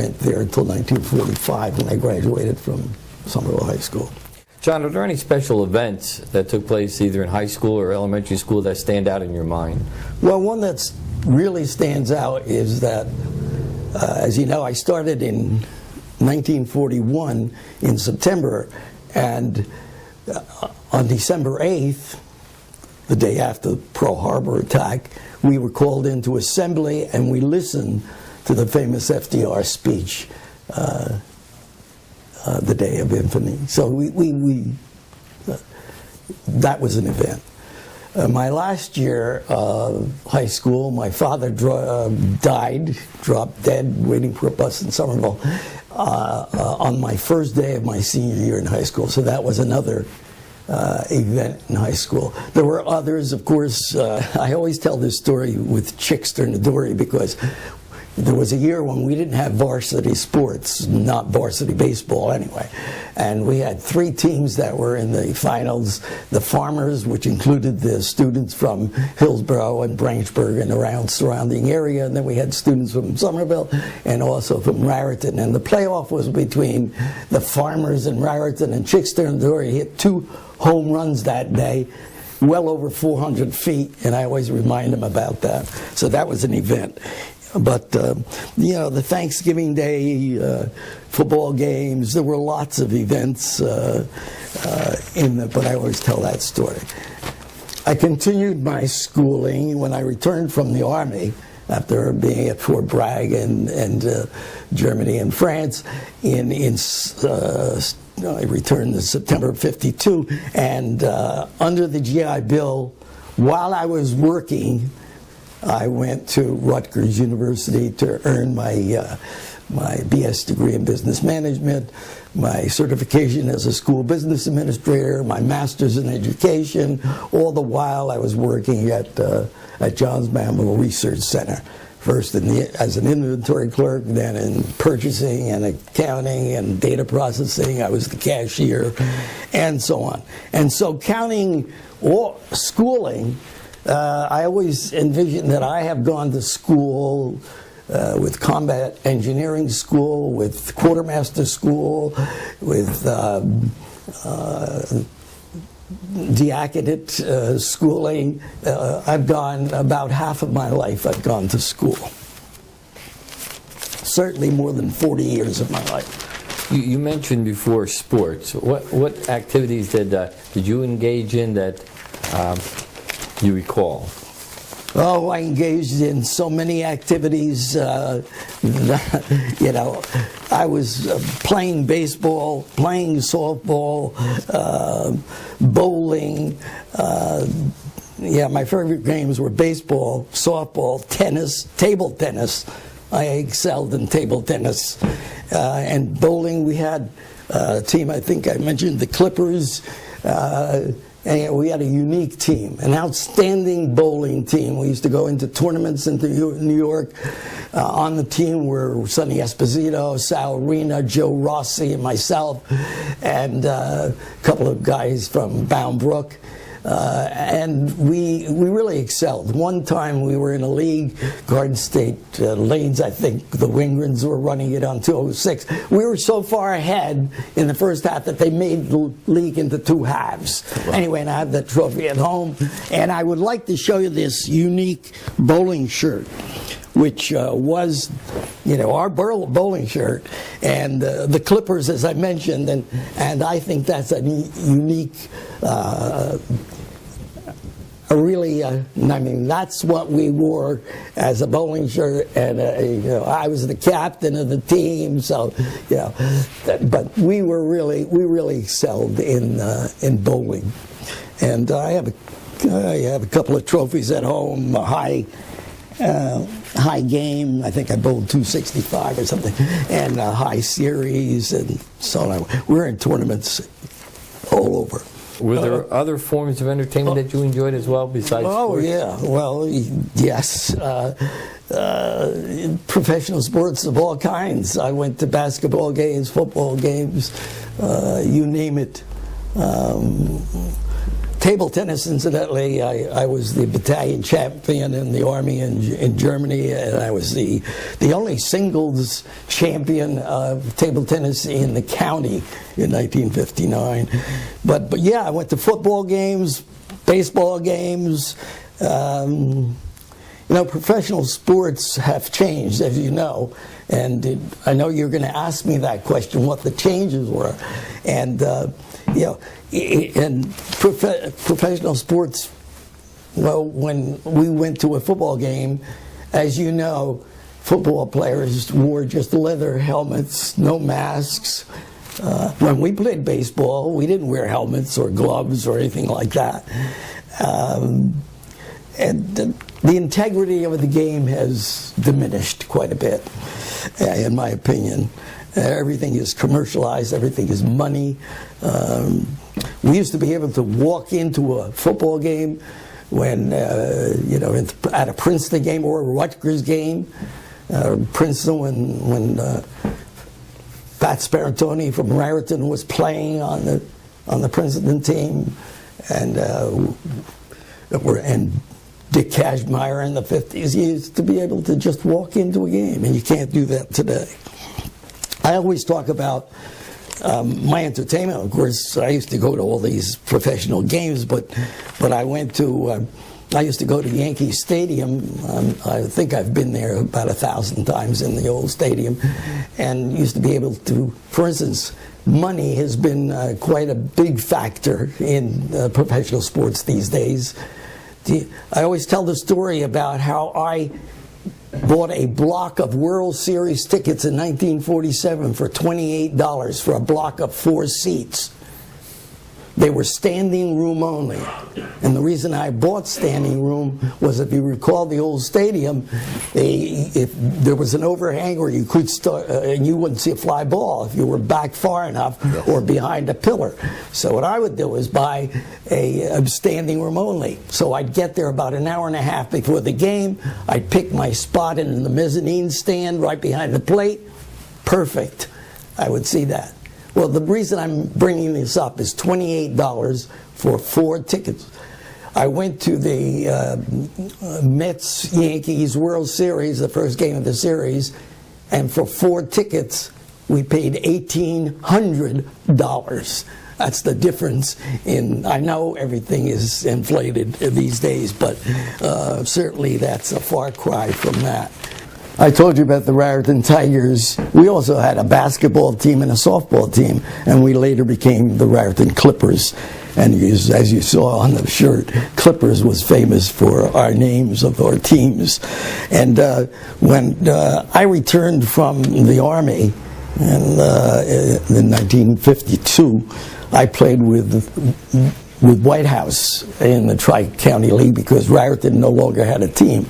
Went there until 1945 when I graduated from Somerville High School. John, are there any special events that took place either in high school or elementary school that stand out in your mind? Well, one that really stands out is that, as you know, I started in 1941 in September, and on December 8th, the day after the Pearl Harbor attack, we were called into assembly and we listened to the famous FDR speech, the Day of Infamy. So that was an event. My last year of high school, my father died, dropped dead, waiting for a bus in Somerville on my first day of my senior year in high school. So that was another event in high school. There were others, of course. I always tell this story with Chickster and Dory because there was a year when we didn't have varsity sports, not varsity baseball anyway. And we had 3 teams that were in the finals. The Farmers, which included the students from Hillsborough and Branchburg and around surrounding area. And then we had students from Somerville and also from Raritan. And the playoff was between the Farmers and Raritan, and Chickster and Dory hit 2 home runs that day, well over 400 feet. And I always remind them about that. So that was an event. But, you know, the Thanksgiving Day football games, there were lots of events but I always tell that story. I continued my schooling when I returned from the Army after being at Fort Bragg and Germany and France. I returned in September of '52, and under the GI Bill, while I was working, I went to Rutgers University to earn my BS degree in business management, my certification as a school business administrator, my master's in education. All the while I was working at Johns Manville Research Center, first as an inventory clerk, then in purchasing and accounting and data processing. I was the cashier, and so on. And so counting schooling, I always envisioned that I have gone to school with combat engineering school, with quartermaster school, with diaconate schooling. I've gone, about half of my life I've gone to school. Certainly more than 40 years of my life. You mentioned before sports. What activities did you engage in that you recall? Oh, I engaged in so many activities. You know, I was playing baseball, playing softball, bowling. Yeah, my favorite games were baseball, softball, tennis, table tennis. I excelled in table tennis. And bowling, we had a team, I think I mentioned the Clippers. And we had a unique team, an outstanding bowling team. We used to go into tournaments into New York. On the team were Sonny Esposito, Sal Arena, Joe Rossi, and myself, and a couple of guys from Bound Brook. And we really excelled. One time we were in a league, Garden State Lanes, I think the Wingrens were running it on 206. We were so far ahead in the first half that they made the league into 2 halves. Wow. Anyway, and I have that trophy at home. And I would like to show you this unique bowling shirt, which was, you know, our bowling shirt, and the Clippers, as I mentioned, and I think that's a unique, I mean, that's what we wore as a bowling shirt, and you know, I was the captain of the team, so you know, but we really excelled in bowling, and I have a couple of trophies at home, high game, I think I bowled 265 or something, and high series, and so on. We're in tournaments all over. Were there other forms of entertainment that you enjoyed as well besides sports? Oh, yeah. Well, yes. Professional sports of all kinds. I went to basketball games, football games, you name it. Table tennis, incidentally, I was the battalion champion in the Army in Germany, and I was the only singles champion of table tennis in the county in 1959. But yeah, I went to football games, baseball games. Professional sports have changed, as you know, and I know you're going to ask me that question, what the changes were. And, in professional sports, well, when we went to a football game, as you know, football players wore just leather helmets, no masks. When we played baseball, we didn't wear helmets or gloves or anything like that. And the integrity of the game has diminished quite a bit, in my opinion. Everything is commercialized, everything is money. We used to be able to walk into a football game when, at a Princeton game or a Rutgers game. Princeton, when Pat Sparantoni from Raritan was playing on the Princeton team, and Dick Kazmaier in the 50s, you used to be able to just walk into a game, and you can't do that today. I always talk about my entertainment. Of course, I used to go to all these professional games, but I used to go to Yankee Stadium. I think I've been there about 1,000 times in the old stadium, and used to be able to, for instance, money has been quite a big factor in professional sports these days. I always tell the story about how I bought a block of World Series tickets in 1947 for $28 for a block of 4 seats. They were standing room only. And the reason I bought standing room was, if you recall the old stadium, if there was an overhang, or you could start, and you wouldn't see a fly ball if you were back far enough or behind a pillar. So what I would do is buy a standing room only. So I'd get there about an hour and a half before the game. I'd pick my spot in the mezzanine stand right behind the plate. Perfect. I would see that. Well, the reason I'm bringing this up is $28 for 4 tickets. I went to the Mets-Yankees World Series, the first game of the series, and for 4 tickets, we paid $1,800. That's the difference in, I know everything is inflated these days, but certainly that's a far cry from that. I told you about the Raritan Tigers. We also had a basketball team and a softball team, and we later became the Raritan Clippers. And as you saw on the shirt, Clippers was famous for our names of our teams. And when I returned from the Army in 1952, I played with White House in the Tri-County League because Raritan no longer had a team.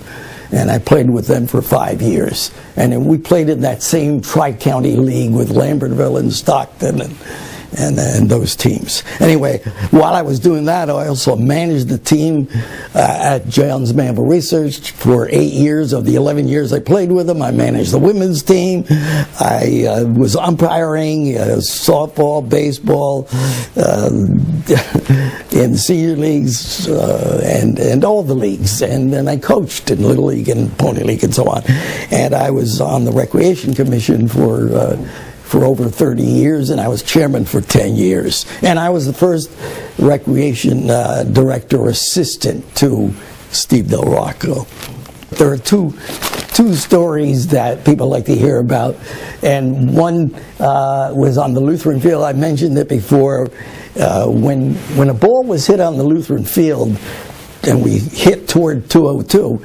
And I played with them for 5 years. And then we played in that same Tri-County League with Lambertville and Stockton and those teams. Anyway, while I was doing that, I also managed the team at Johns Manville Research for 8 years. Of the 11 years I played with them, I managed the women's team. I was umpiring softball, baseball, in senior leagues, and all the leagues. And then I coached in Little League and Pony League and so on. And I was on the Recreation Commission for over 30 years, and I was chairman for 10 years. And I was the first recreation director assistant to Steve Del Rocco. There are two stories that people like to hear about, and one was on the Lutheran field. I mentioned it before. When a ball was hit on the Lutheran field and we hit toward 202,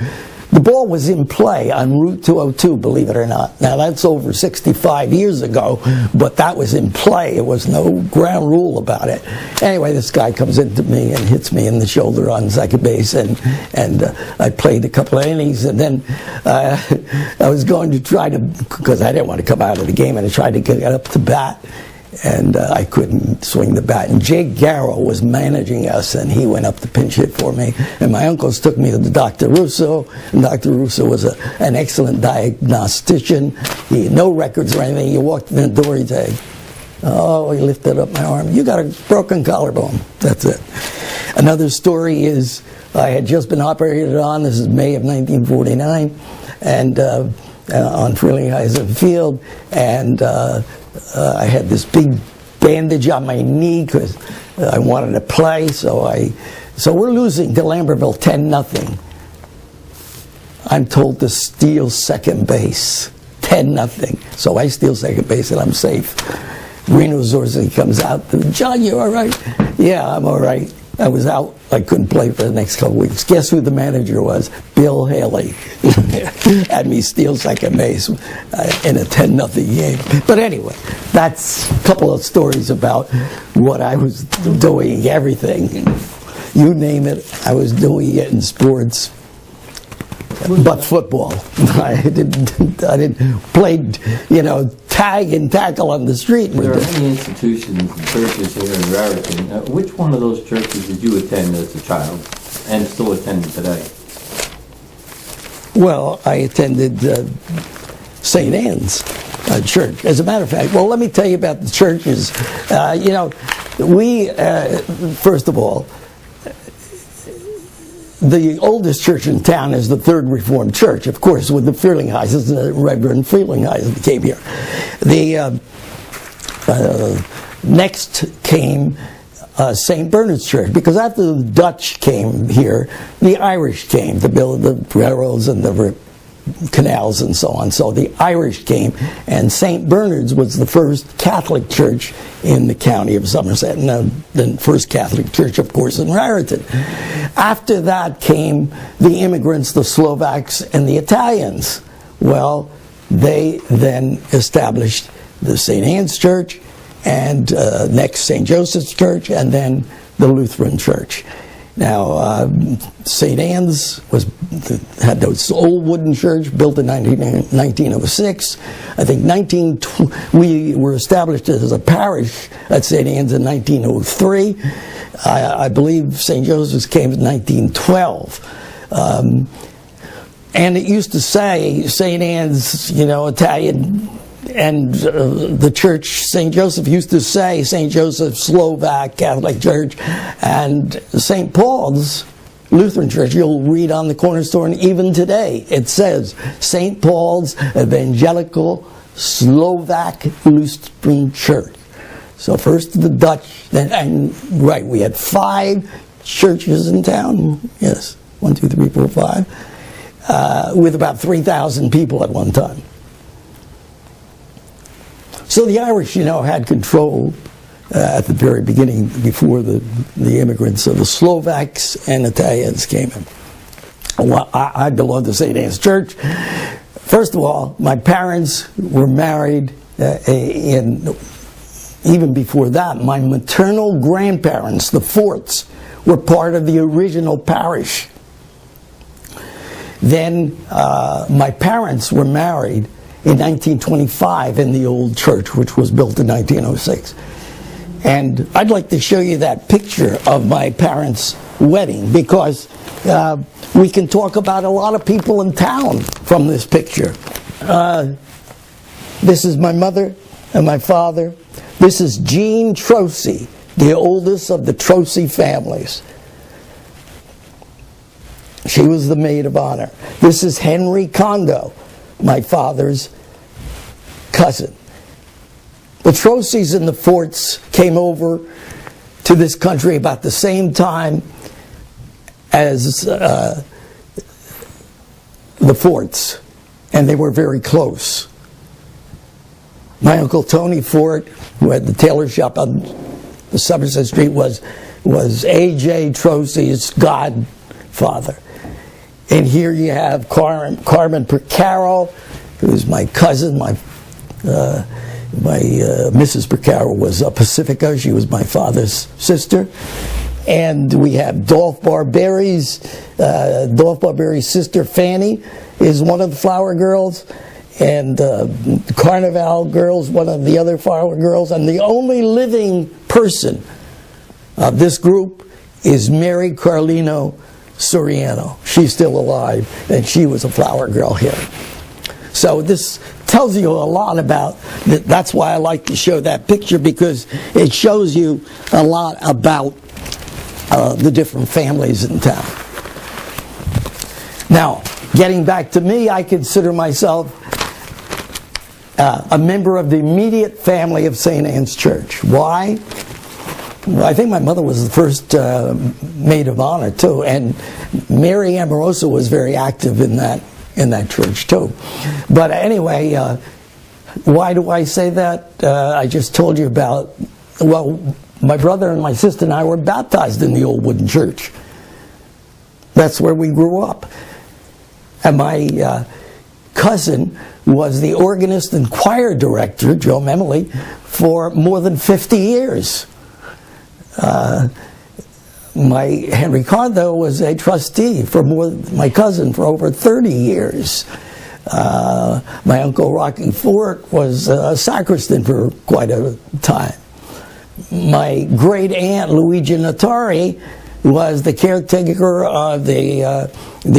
the ball was in play on Route 202, believe it or not. Now, that's over 65 years ago, but that was in play. There was no ground rule about it. Anyway, this guy comes into me and hits me in the shoulder on second base, and I played a couple of innings, and then I was going to try to, because I didn't want to come out of the game, and I tried to get up to bat, and I couldn't swing the bat. And Jake Garrow was managing us, and he went up to pinch hit for me. And my uncles took me to Dr. Russo, and Dr. Russo was an excellent diagnostician. He had no records or anything. You walked in the door, he'd say, "Oh," he lifted up my arm, "You got a broken collarbone." That's it. Another story is I had just been operated on. This is May of 1949, and on Frelinghuysen Field, and I had this big bandage on my knee because I wanted to play. So we're losing to Lambertville 10-0. I'm told to steal second base, 10-0. So I steal second base and I'm safe. Reno Zorzi comes out. John, you all right? Yeah, I'm all right. I was out. I couldn't play for the next couple weeks. Guess who the manager was? Bill Haley. Had me steal second base in a 10-0 game. But anyway, that's a couple of stories about what I was doing, everything. You name it, I was doing it in sports. But football. I didn't play, tag and tackle on the street. There are many institutions and churches here in Raritan. Which one of those churches did you attend as a child and still attend today? Well, I attended St. Anne's Church. As a matter of fact, well, let me tell you about the churches. We, first of all, the oldest church in town is the Third Reformed Church, of course, with the Frelinghuysen, the Reverend Frelinghuysen came here. The next came St. Bernard's Church, because after the Dutch came here, the Irish came to build the railroads and the canals and so on. So the Irish came, and St. Bernard's was the first Catholic church in the county of Somerset, and the first Catholic church, of course, in Raritan. After that came the immigrants, the Slovaks and the Italians. Well, they then established the St. Anne's Church, and next St. Joseph's Church, and then the Lutheran Church. Now, St. Anne's had this old wooden church built in 1906. I think we were established as a parish at St. Anne's in 1903. I believe St. Joseph's came in 1912. And it used to say St. Anne's, Italian, and the church, St. Joseph, used to say St. Joseph Slovak Catholic Church, and St. Paul's Lutheran Church, you'll read on the cornerstone even today, it says St. Paul's Evangelical Slovak Lutheran Church. So first the Dutch, and we had 5 churches in town, yes, 1, 2, 3, 4, 5, with about 3,000 people at one time. So the Irish, had control at the very beginning before the immigrants. So the Slovaks and Italians came in. Well, I belong to St. Anne's Church. First of all, my parents were married, even before that, my maternal grandparents, the Forts, were part of the original parish. Then my parents were married in 1925 in the old church, which was built in 1906. And I'd like to show you that picture of my parents' wedding, because we can talk about a lot of people in town from this picture. This is my mother and my father. This is Jean Trosey, the oldest of the Trosey families. She was the maid of honor. This is Henry Kondo, my father's cousin. The Troseys and the Forts came over to this country about the same time as the Forts, and they were very close. My Uncle Tony Fort, who had the tailor shop on the Somerset Street, was A.J. Trosey's godfather. And here you have Carmen Percaro, who's my cousin. My Mrs. Percaro was a Pacifico. She was my father's sister. And we have Dolph Barberry's sister Fanny is one of the flower girls, and Carnival girls, one of the other flower girls. And the only living person of this group is Mary Carlino Soriano. She's still alive, and she was a flower girl here. So this tells you a lot about, that's why I like to show that picture, because it shows you a lot about the different families in town. Now, getting back to me, I consider myself a member of the immediate family of St. Anne's Church. Why? Well, I think my mother was the first maid of honor too, and Mary Amoroso was very active in that church too. But anyway, why do I say that? I just told you about. Well, my brother and my sister and I were baptized in the old wooden church. That's where we grew up, and my cousin was the organist and choir director, Joe Memoli, for more than 50 years. My Henry Cartho was a trustee for my cousin for over 30 years. My uncle Rocky Fort was a sacristan for quite a time. My great aunt Luigi Natari was the caretaker of the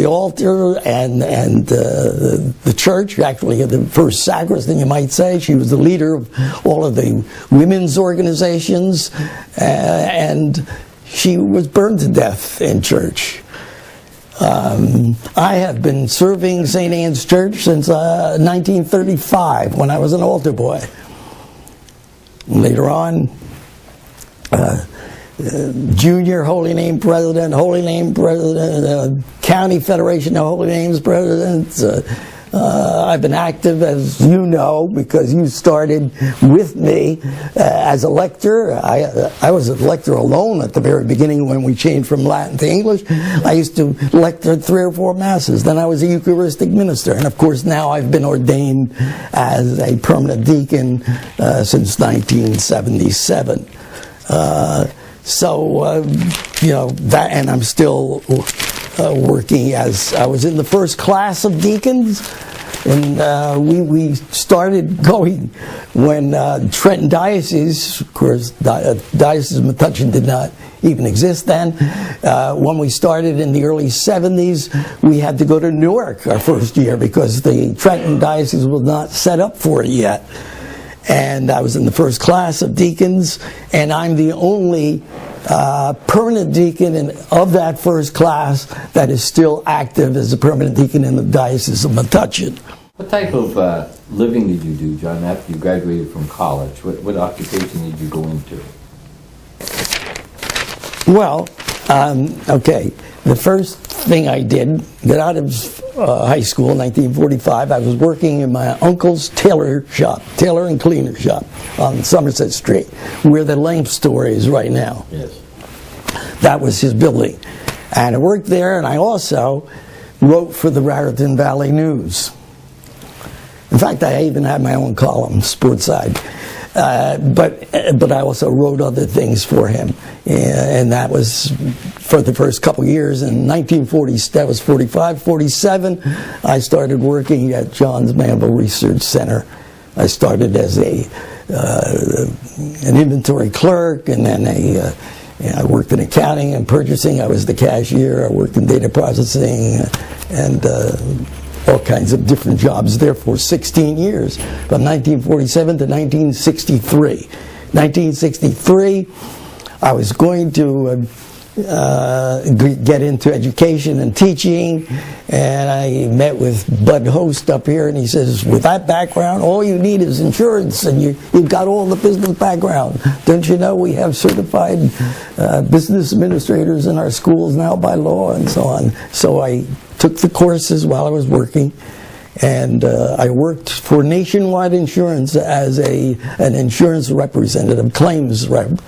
altar and the church, actually the first sacristan, you might say. She was the leader of all of the women's organizations, and she was burned to death in church. I have been serving St. Anne's Church since 1935, when I was an altar boy. Later on, Junior Holy Name President, County Federation of Holy Names President. I've been active, as you know, because you started with me as a lector. I was a lector alone at the very beginning when we changed from Latin to English. I used to lecture 3 or 4 masses. Then I was a Eucharistic minister. And of course now I've been ordained as a permanent deacon since 1977. You know, that, and I'm still working as, I was in the first class of deacons, and we started going when Trenton Diocese, of course, Diocese of Metuchen did not even exist then. When we started in the early 70s, we had to go to Newark our first year because the Trenton Diocese was not set up for it yet. And I was in the first class of deacons, and I'm the only permanent deacon of that first class that is still active as a permanent deacon in the Diocese of Metuchen. What type of living did you do, John, after you graduated from college? What occupation did you go into? Well, okay, the first thing I did, got out of high school in 1945, I was working in my uncle's tailor and cleaner shop on Somerset Street, where the lamp store is right now. Yes. That was his building. And I worked there, and I also wrote for the Raritan Valley News. In fact, I even had my own column, sports side. But I also wrote other things for him, and that was for the first couple of years. In 1940, that was 45, 47, I started working at Johns Manville Research Center. I started as an inventory clerk, and then I worked in accounting and purchasing. I was the cashier. I worked in data processing and all kinds of different jobs there for 16 years, from 1947 to 1963. 1963, I was going to get into education and teaching, and I met with Bud Host up here, and he says, with that background, all you need is insurance, and you've got all the business background. Don't you know we have certified business administrators in our schools now by law, and so on. So I took the courses while I was working, and I worked for Nationwide Insurance as an insurance representative, claims rep,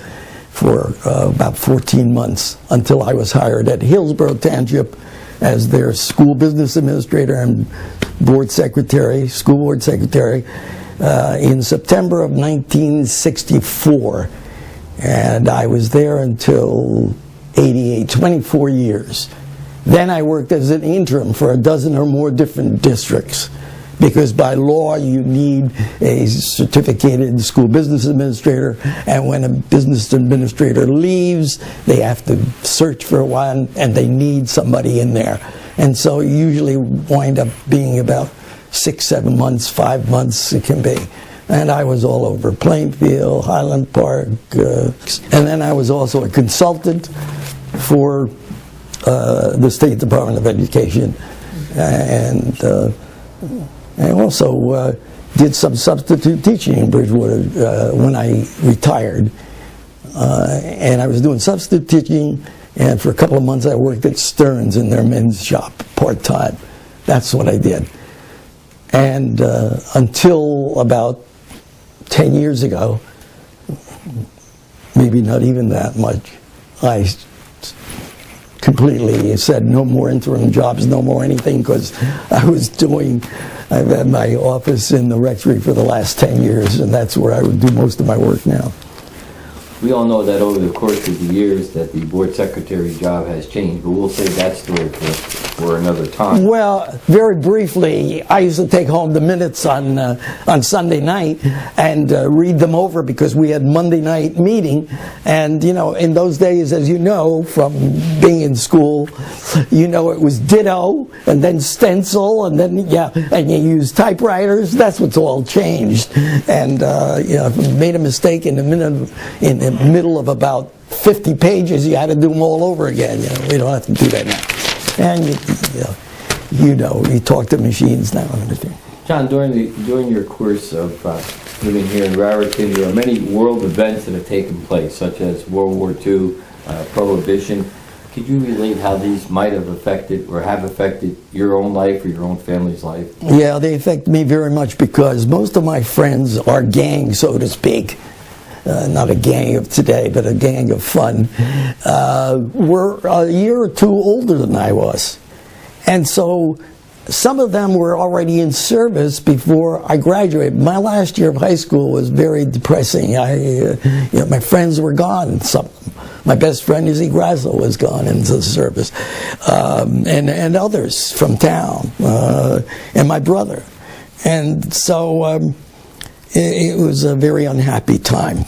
for about 14 months until I was hired at Hillsborough Township as their school business administrator and board secretary, school board secretary, in September of 1964. And I was there until 88, 24 years. Then I worked as an interim for a dozen or more different districts, because by law you need a certificated school business administrator, and when a business administrator leaves, they have to search for one, and they need somebody in there. And so you usually wind up being about 6, 7 months, 5 months it can be. And I was all over Plainfield, Highland Park, and then I was also a consultant for the State Department of Education, and also did some substitute teaching in Bridgewater when I retired. And I was doing substitute teaching, and for a couple of months I worked at Stearns in their men's shop, part-time. That's what I did. And until about 10 years ago, maybe not even that much, I completely said no more interim jobs, no more anything, because I've had my office in the rectory for the last 10 years, and that's where I would do most of my work now. We all know that over the course of the years that the board secretary job has changed, but we'll save that story for another time. Well, very briefly, I used to take home the minutes on Sunday night and read them over, because we had Monday night meeting. And, you know, in those days, as you know, from being in school, you know, it was ditto and then stencil and then, and you used typewriters. That's what's all changed. And, you know, if you made a mistake in the middle of about 50 pages, you had to do them all over again. You know, we don't have to do that now. And you talk to machines now and everything. John, during your course of living here in Raritan, there are many world events that have taken place, such as World War II, Prohibition. Could you relate how these might have affected or have affected your own life or your own family's life? Yeah, they affect me very much, because most of my friends are gang, so to speak. Not a gang of today, but a gang of fun, were a year or two older than I was. And so some of them were already in service before I graduated. My last year of high school was very depressing. My friends were gone. My best friend, Izzy Grasso, was gone into the service, and others from town, and my brother. And so it was a very unhappy time.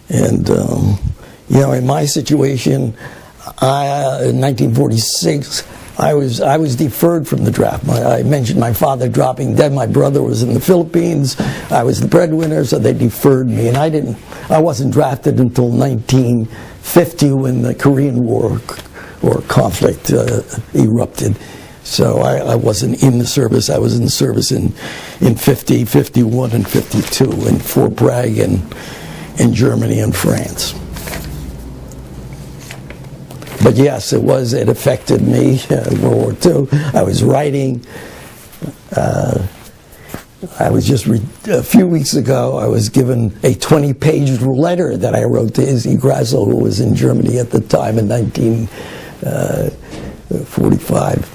And, you know, in my situation, in 1946, I was deferred from the draft. I mentioned my father dropping dead. My brother was in the Philippines. I was the breadwinner, so they deferred me. And I wasn't drafted until 1950, when the Korean War or conflict erupted. So I wasn't in the service. I was in the service in 50, 51, and 52 in Fort Bragg and in Germany and France. But yes, it affected me. World War II. I was writing. I was just a few weeks ago, I was given a 20-page letter that I wrote to Izzy Grasso, who was in Germany at the time in 1945.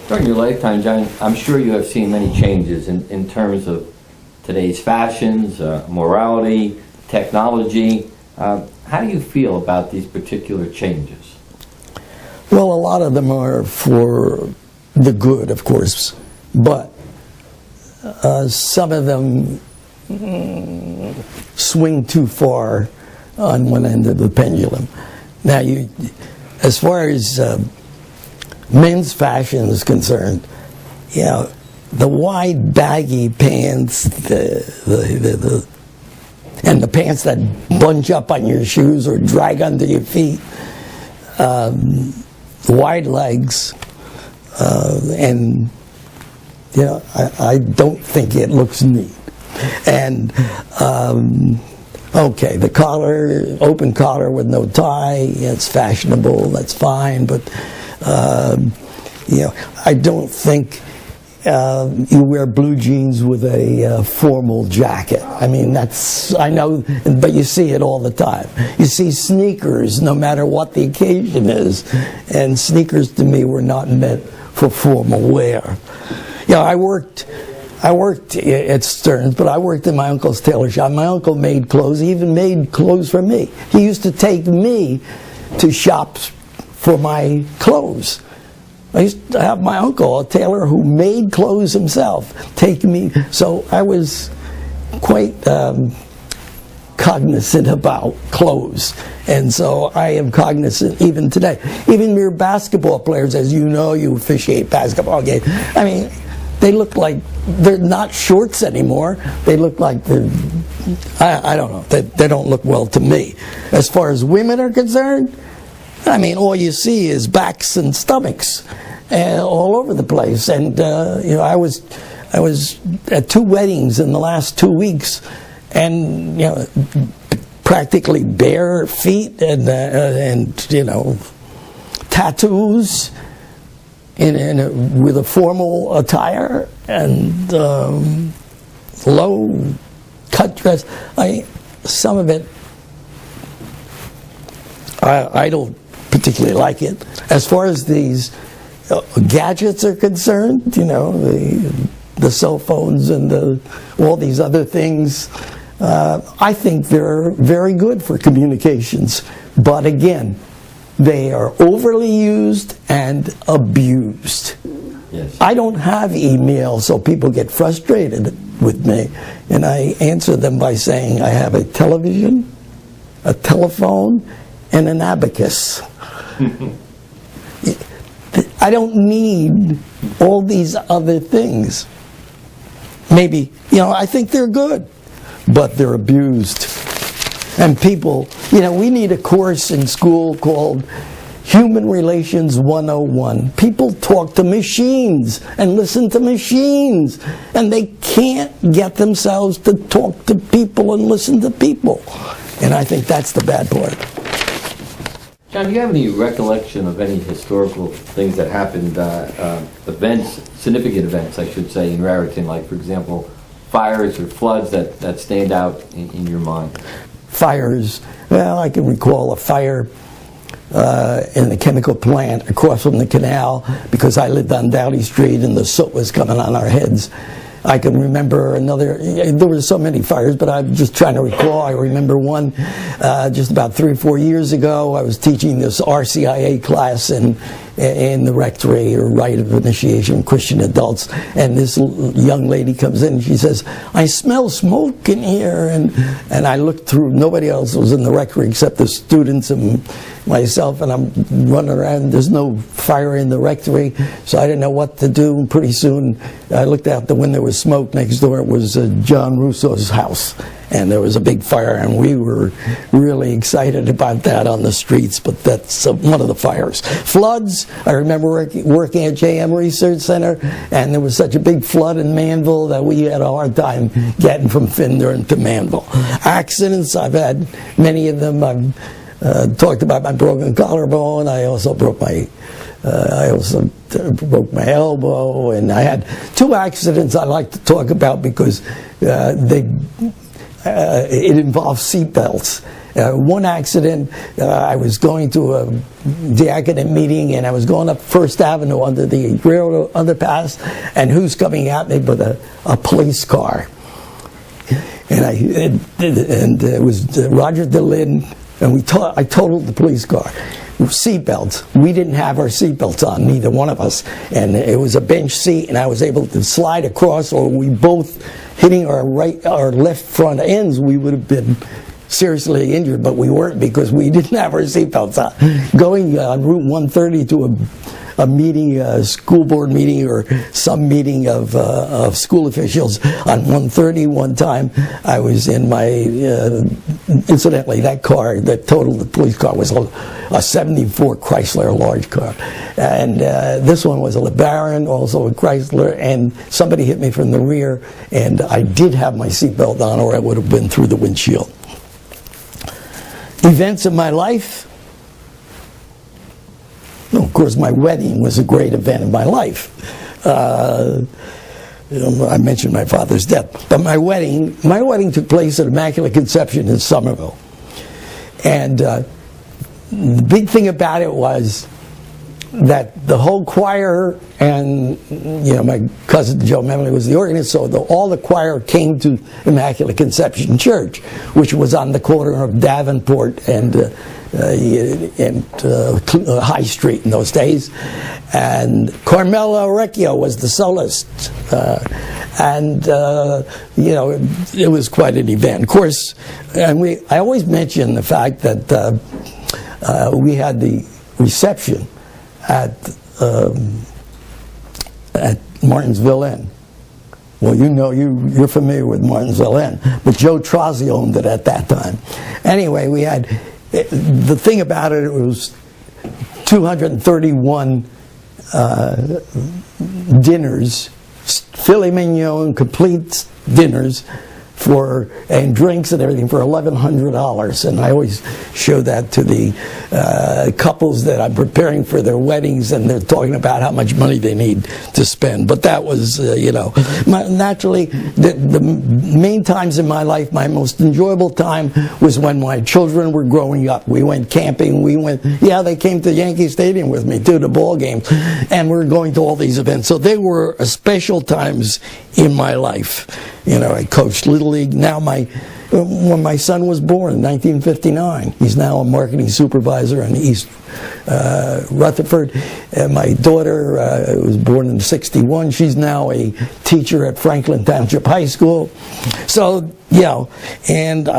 During your lifetime, John, I'm sure you have seen many changes in terms of today's fashions, morality, technology. How do you feel about these particular changes? Well, a lot of them are for the good, of course, but some of them swing too far on one end of the pendulum. Now, as far as men's fashion is concerned, you know, the wide baggy pants, and the pants that bunch up on your shoes or drag under your feet, wide legs, and you know, I don't think it looks neat. And okay, the collar, open collar with no tie, it's fashionable, that's fine, but you know, I don't think you wear blue jeans with a formal jacket. I mean, I know, but you see it all the time. You see sneakers, no matter what the occasion is, and sneakers to me were not meant for formal wear. You know, I worked at Stearns, but I worked in my uncle's tailor shop. My uncle made clothes. He even made clothes for me. He used to take me to shops for my clothes. I used to have my uncle, a tailor who made clothes himself, take me. So I was quite cognizant about clothes. And so I am cognizant even today. Even mere basketball players, as you know, you officiate basketball games. I mean, they look like they're not shorts anymore. They look like they're I don't know. They don't look well to me. As far as women are concerned, I mean, all you see is backs and stomachs all over the place. And I was at 2 weddings in the last 2 weeks, and practically bare feet and tattoos with a formal attire and low cut dress. Some of it I don't particularly like it. As far as these gadgets are concerned, the cell phones and all these other things, I think they're very good for communications. But again, they are overly used and abused. Yes. I don't have email, so people get frustrated with me. And I answer them by saying I have a television, a telephone, and an abacus. I don't need all these other things. Maybe, I think they're good, but they're abused. And people, we need a course in school called Human Relations 101. People talk to machines and listen to machines, and they can't get themselves to talk to people and listen to people. And I think that's the bad part. John, do you have any recollection of any historical things that happened, significant events, I should say, in Raritan, like, for example, fires or floods that stand out in your mind? Fires. Well, I can recall a fire in the chemical plant across from the canal, because I lived on Dowdy Street and the soot was coming on our heads. I can remember there were so many fires, but I'm just trying to recall. I remember one just about 3 or 4 years ago. I was teaching this RCIA class in the rectory, or Rite of Initiation, Christian Adults, and this young lady comes in and she says, "I smell smoke in here," and I looked through. Nobody else was in the rectory except the students and myself, and I'm running around. There's no fire in the rectory, so I didn't know what to do. And pretty soon I looked out the window, there was smoke. Next door it was John Russo's house, and there was a big fire, and we were really excited about that on the streets. But that's one of the fires. Floods. I remember working at JM Research Center, and there was such a big flood in Manville that we had a hard time getting from Findor to Manville. Accidents, I've had many of them. I've talked about my broken collarbone. I also broke my elbow, and I had 2 accidents I like to talk about because it involves seatbelts. One accident, I was going to a diaconate meeting, and I was going up First Avenue under the railroad underpass, and who's coming at me but a police car? And it was Roger DeLynn, and I totaled the police car. Seatbelts. We didn't have our seatbelts on, neither one of us, and it was a bench seat, and I was able to slide across, or we both hitting our left front ends, we would have been seriously injured, but we weren't because we didn't have our seatbelts on. Going on Route 130 to a meeting, a school board meeting, or some meeting of school officials on 130 one time, I was in my, incidentally, that car that totaled the police car was a 74 Chrysler large car. And this one was a LeBaron, also a Chrysler, and somebody hit me from the rear, and I did have my seatbelt on, or I would have been through the windshield. Events in my life. Well, of course, my wedding was a great event in my life. I mentioned my father's death, but my wedding took place at Immaculate Conception in Somerville. And the big thing about it was that the whole choir, and my cousin Joe Memley was the organist, so all the choir came to Immaculate Conception Church, which was on the corner of Davenport and High Street in those days. And Carmela Orecchio was the soloist, it was quite an event. Of course, and I always mention the fact that we had the reception at Martinsville Inn. well, you're familiar with Martinsville Inn, but Joe Trozzi owned it at that time. Anyway, we had, the thing about it, it was 231 dinners, filet mignon, complete dinners, and drinks and everything for $1,100, and I always show that to the couples that I'm preparing for their weddings, and they're talking about how much money they need to spend. But that was, naturally, the main times in my life, my most enjoyable time was when my children were growing up. We went camping. They came to Yankee Stadium with me too, the ball games, and we were going to all these events. So they were special times in my life. I coached Little League. Now when my son was born in 1959, he's now a marketing supervisor in East Rutherford. And my daughter was born in 61. She's now a teacher at Franklin Township High School. So, and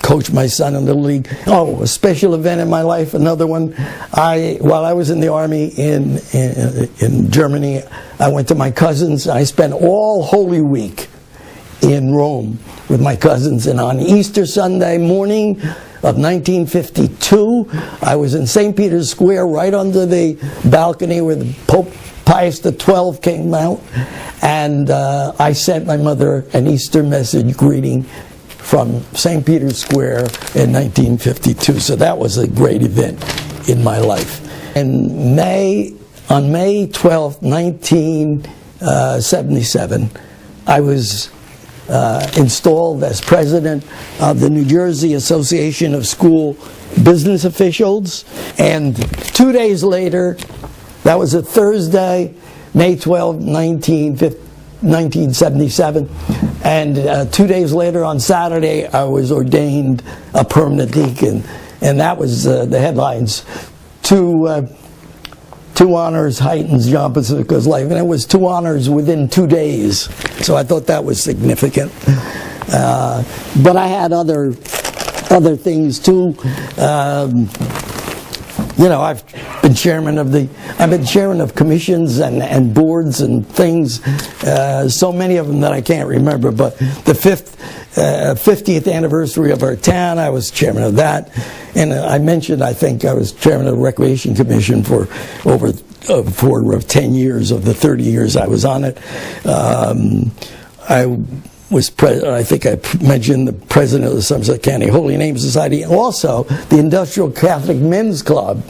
coached my son in Little League. Oh, a special event in my life, another one. While I was in the Army in Germany, I went to my cousins. I spent all Holy Week in Rome with my cousins, and on Easter Sunday morning of 1952, I was in St. Peter's Square right under the balcony where the Pope Pius XII came out, and I sent my mother an Easter message greeting from St. Peter's Square in 1952. So that was a great event in my life. On May 12, 1977, I was installed as president of the New Jersey Association of School Business Officials, and 2 days later, that was a Thursday, May 12, 1977, and 2 days later on Saturday, I was ordained a permanent deacon, and that was the headlines. Two honors heightens John Pacifico's life, and it was 2 honors within 2 days. So I thought that was significant. But I had other things too. I've been chairman of commissions and boards and things. So many of them that I can't remember. But the 50th anniversary of our town, I was chairman of that. And I think I was chairman of the Recreation Commission for over 10 years of the 30 years I was on it. I think I mentioned the president of the Somerset County Holy Name Society, and also the Industrial Catholic Men's Club,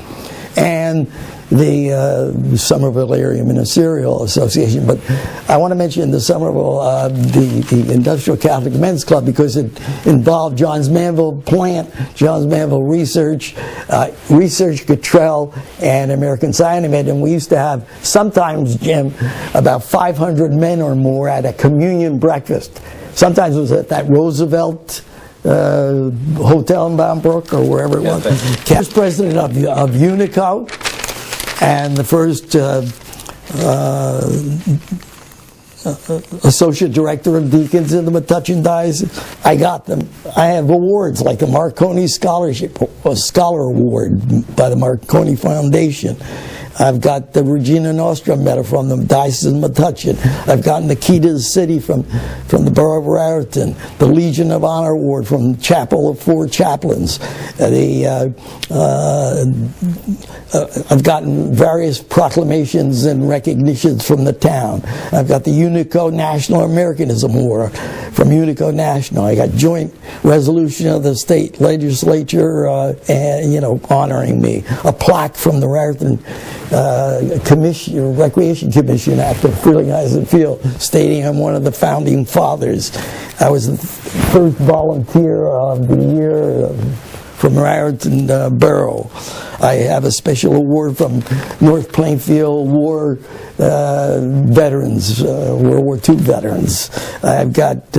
and the Somerville Area Ministerial Association. But I want to mention the Somerville, the Industrial Catholic Men's Club, because it involved Johns Manville Plant, Johns Manville Research, Research Cottrell, and American Cyanomed. And we used to have, sometimes, Jim, about 500 men or more at a communion breakfast. Sometimes it was at that Roosevelt hotel in Bound Brook, or wherever it was. First president of Unico, and the first associate director of deacons in the Metuchen Diocese. I got them. I have awards like the Marconi Scholar Award by the Marconi Foundation. I've got the Regina Nostrum Medal from the Diocese of Metuchen. I've gotten the Key to the City from the Borough of Raritan, the Legion of Honor Award from the Chapel of Four Chaplains. I've gotten various proclamations and recognitions from the town. I've got the Unico National Americanism Award from Unico National. I got joint resolution of the state legislature, honoring me. A plaque from the Raritan Recreation Commission after Freeling Island Field, stating I'm one of the founding fathers. I was the first volunteer of the year from Raritan Borough. I have a special award from North Plainfield War veterans, World War II veterans. I've got,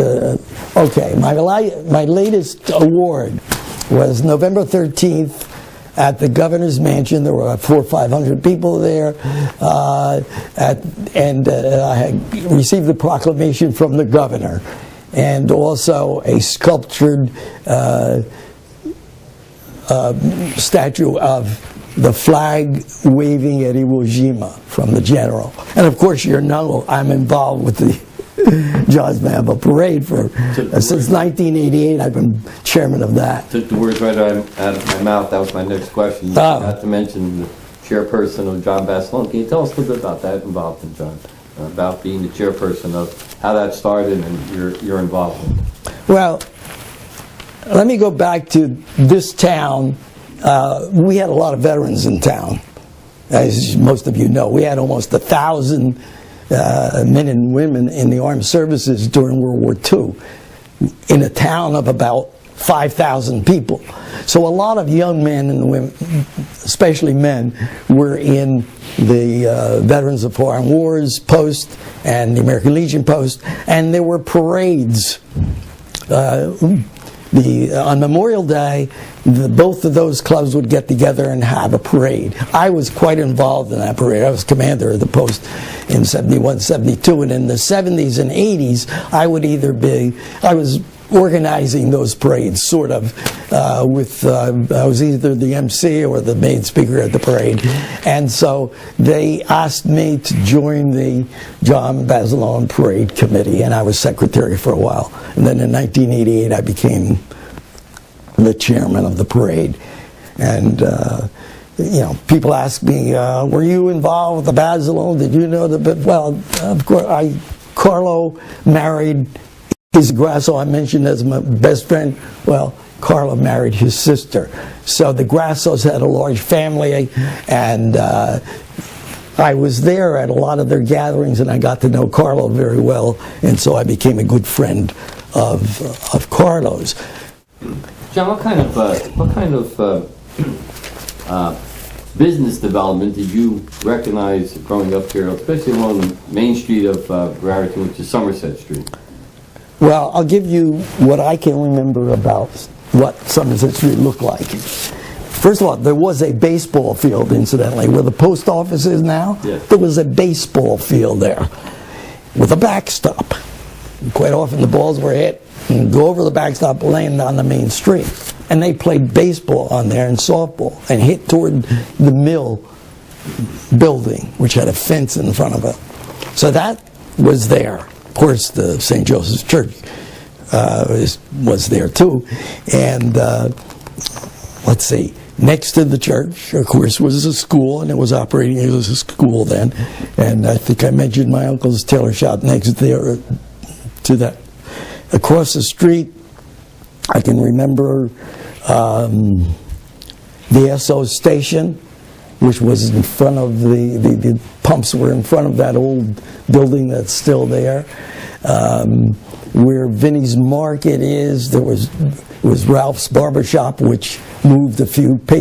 my latest award was November 13th at the Governor's Mansion. There were 400 or 500 people there, and I had received the proclamation from the governor, and also a sculptured statue of the flag waving at Iwo Jima from the general. And of course, I'm involved with the John's been having a parade for since 1988. I've been chairman of that. Took the words right out of my mouth. That was my next question. You forgot to mention the chairperson of John Basilone. Can you tell us a little bit about that involvement, John? About being the chairperson of how that started and your involvement. Well, let me go back to this town. We had a lot of veterans in town, as most of you know. We had almost 1,000 men and women in the armed services during World War II in a town of about 5,000 people. So a lot of young men and women, especially men, were in the Veterans of Foreign Wars post and the American Legion post, and there were parades. On Memorial Day, both of those clubs would get together and have a parade. I was quite involved in that parade. I was commander of the post in 71, 72, and in the 70s and 80s, I was organizing those parades, sort of, I was either the MC or the main speaker at the parade. And so they asked me to join the John Basilone Parade Committee, and I was secretary for a while. And then in 1988, I became the chairman of the parade. And, people ask me, were you involved with the Basilone? Did you know the, well, of course, Carlo married his Grasso, I mentioned as my best friend. Well, Carlo married his sister. So the Grassos had a large family, and I was there at a lot of their gatherings, and I got to know Carlo very well, and so I became a good friend of Carlo's. John, what kind of business development did you recognize growing up here, especially along Main Street of Raritan, which is Somerset Street? Well, I'll give you what I can remember about what Somerset Street looked like. First of all, there was a baseball field, incidentally, where the post office is now. Yes. There was a baseball field there with a backstop. Quite often the balls were hit and go over the backstop, land on the main street. And they played baseball on there and softball and hit toward the mill building, which had a fence in front of it. So that was there. Of course, the St. Joseph's Church was there too. And let's see, next to the church, of course, was a school, and it was operating as a school then. And I think I mentioned my uncle's tailor shop next there to that. Across the street, I can remember the SO station, which was in front of the pumps were in front of that old building that's still there. Where Vinnie's Market is, there was Ralph's Barber Shop, which moved a few paces